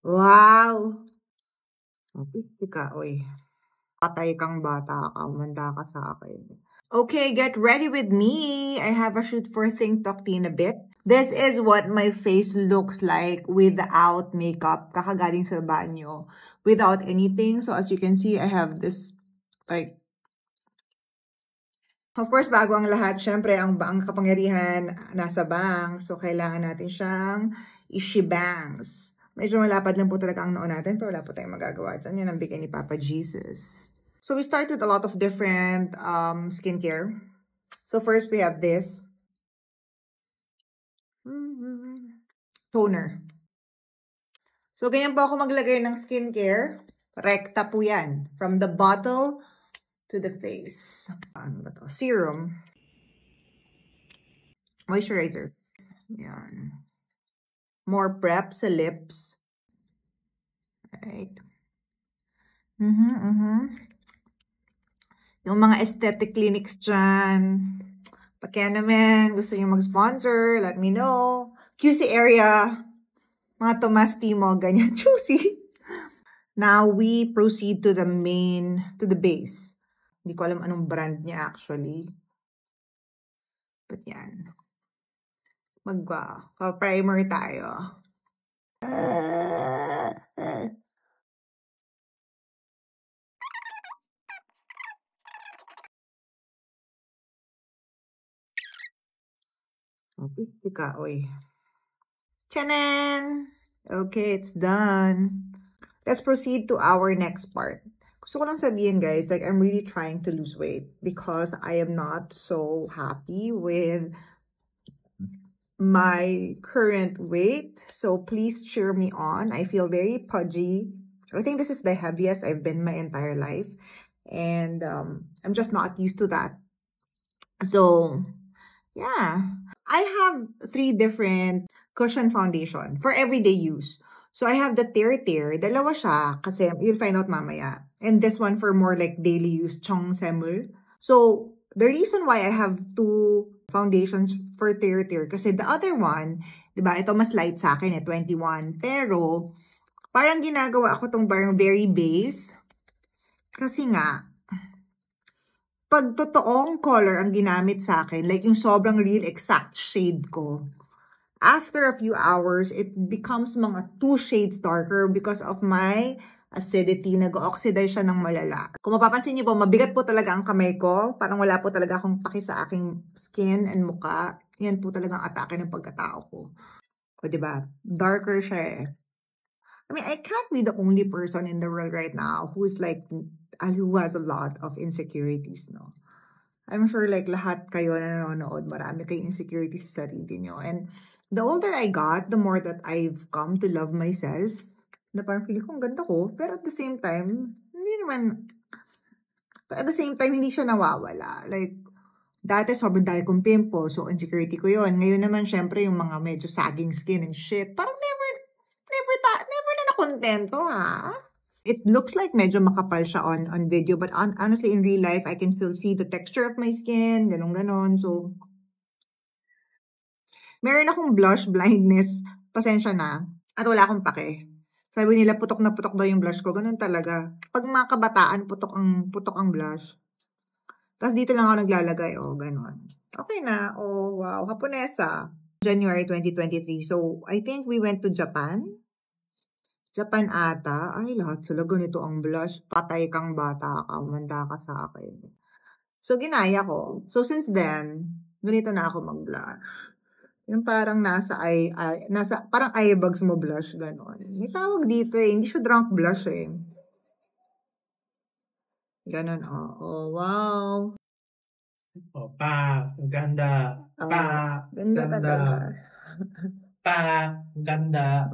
Wow! Sabi ka, oy. Patay kang bata ka. Umanda ka sa akin. Okay, get ready with me. I have a shoot for Think Talk Teen a bit. This is what my face looks like without makeup. Kakagaling sa banyo. Without anything. So as you can see, I have this, like, of course, bago ang lahat, syempre, ang kapangyarihan nasa bank. So, kailangan natin siyang i-shebangs. Medyo malapad lang po talaga ang noo natin, pero wala po tayong magagawa dyan. Yan ang bigay ni Papa Jesus. So, we start with a lot of different skincare. So, first, we have this. Toner. So, ganyan po ako maglagay ng skincare. Rekta po yan. From the bottle to the face. Ano ba to? Serum. Moisturizer. Yan. More prep sa lips. Right. Yung mga aesthetic clinics dyan. Pagkaya naman, gusto nyo mag-sponsor, let me know. QC area. Mga Tomas Timo, ganyan. Juicy. Now, we proceed to the base. Hindi ko alam anong brand niya actually. But yan. Mag-primer tayo. Okay, ka, oy. Chanan! Okay, it's done. Let's proceed to our next part. Gusto ko lang sabihin, guys, like, I'm really trying to lose weight because I am not so happy with my current weight. So please cheer me on. I feel very pudgy. I think this is the heaviest I've been my entire life. And I'm just not used to that. So, yeah. I have 3 different cushion foundation for everyday use. So, I have the Tear. Dalawa siya kasi you'll find out mamaya. And this one for more like daily use, Chong Semul. So, the reason why I have 2 foundations for Tear kasi the other one, diba, ito mas light sa akin 21. Pero, parang ginagawa ako tong parang very base. Kasi nga, pag totoong color ang ginamit sa akin, like yung sobrang real exact shade ko, after a few hours, it becomes mga 2 shades darker because of my acidity. Nag-oxidize siya ng malala. Kung mapapansin niyo po, mabigat po talaga ang kamay ko. Parang wala po talaga akong paki sa aking skin and muka. Yan po talagang atake ng pagkatao ko. O diba? Darker siya eh. I mean, I can't be the only person in the world right now who has a lot of insecurities, no? I'm sure like lahat kayo na nanonood, marami kayong insecurities sa sarili nyo. And the older I got, the more that I've come to love myself. Na parang feeling ko, ang ganda ko. Pero at the same time, hindi siya nawawala. Like, dati sobrang dahil kong pimple, so insecurity ko yon. Ngayon naman, syempre, yung mga medyo sagging skin and shit, parang never na nakontento, ha? It looks like medyo makapal siya on video, but honestly, in real life, I can still see the texture of my skin, ganon. So, meron akong blush blindness, pasensya na, at wala akong pake. Sabi nila, putok na putok daw yung blush ko, ganon talaga. Pag mga kabataan, putok ang blush. Tapos dito lang ako naglalagay, ganon. Okay na, wow, Haponesa. January 2023, so I think we went to Japan. Japan ata. Ay, lahat sila ganito ang blush. Patay kang bata ka. Umanda ka sa akin. So, ginaya ko. So, since then, ganito na ako mag-blush. Yung parang parang eye bags mo blush, gano'n. May tawag dito eh. Hindi siya drunk blush eh. Gano'n, wow. Ganda. Ganda talaga. Ganda.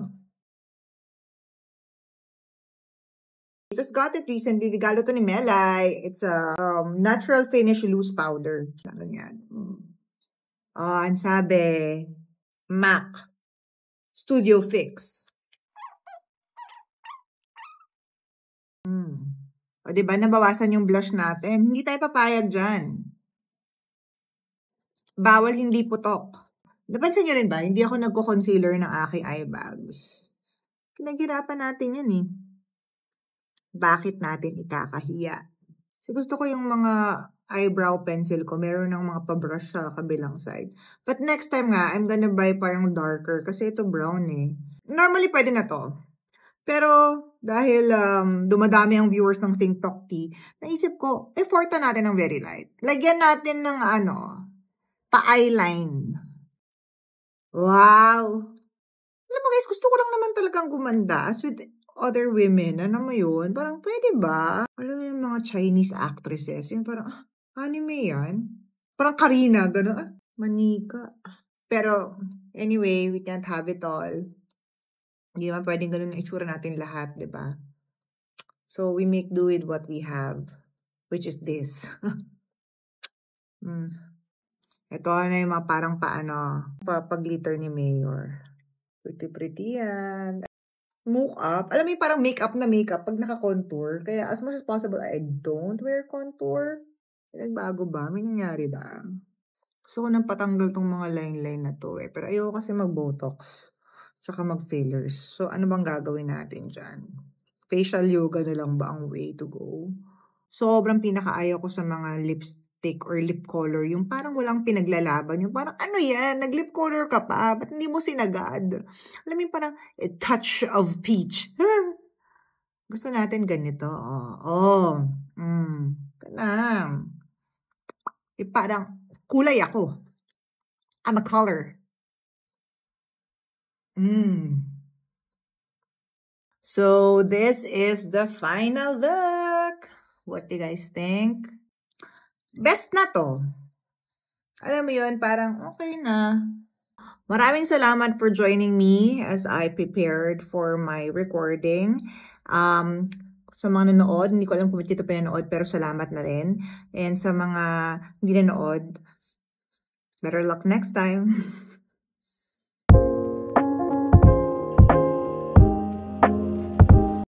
I just got it recently. Regalo to ni Melay. It's a natural finish loose powder. Ganyan. Ang sabi, MAC Studio Fix. O diba, nabawasan yung blush natin. Hindi tayo papayag dyan. Bawal hindi putok. Napansin nyo rin ba, hindi ako nagko-concealer ng aking eye bags. Pinaghirapan natin yan eh. Bakit natin ikakahiya? Kasi gusto ko yung mga eyebrow pencil ko, meron ng mga pabrush sa kabilang side. But next time nga, I'm gonna buy parang darker kasi ito brown eh. Normally, pwede na to. Pero dahil dumadami ang viewers ng Think Talk Tea, naisip ko, effortan natin ng very light. Lagyan natin ng pa-eyeline. Wow! Alam mo guys, gusto ko lang naman talagang gumanda as with other women. Ano mo yun? Parang pwede ba? Alam mo yung mga Chinese actresses, yung parang, anime yan? Parang Karina, gano'n. Manika. Pero, anyway, we can't have it all. Hindi naman pwedeng gano'n ang itsura natin lahat, di ba? So, we make do with what we have, which is this. Ito na yung mga parang pag-glitter ni Mayor. Pretty yan. Mock up. Alam mo yung parang makeup na makeup pag naka-contour. Kaya as much as possible, I don't wear contour. Nagbago ba? May nangyari ba? Gusto ko nang patanggal tong mga line-line na to eh. Pero ayoko kasi mag-botox. Tsaka mag-fillers. So ano bang gagawin natin dyan? Facial yoga na lang ba ang way to go? Sobrang pinakaayaw ko sa mga lipstick or lip color. Yung parang walang pinaglalaban. Yung parang ano yan? Nag-lip color ka pa. Ba't hindi mo sinagad? Alam mo yung parang a touch of peach. Gusto natin ganito. Ganun. Parang kulay ako. I'm a color. So, this is the final look. What do you guys think? Best na to. Alam mo yun, parang okay na. Maraming salamat for joining me as I prepared for my recording. Sa mga nanood, hindi ko alam kung ito pinanood, pero salamat na rin. And sa mga hindi nanood, better luck next time.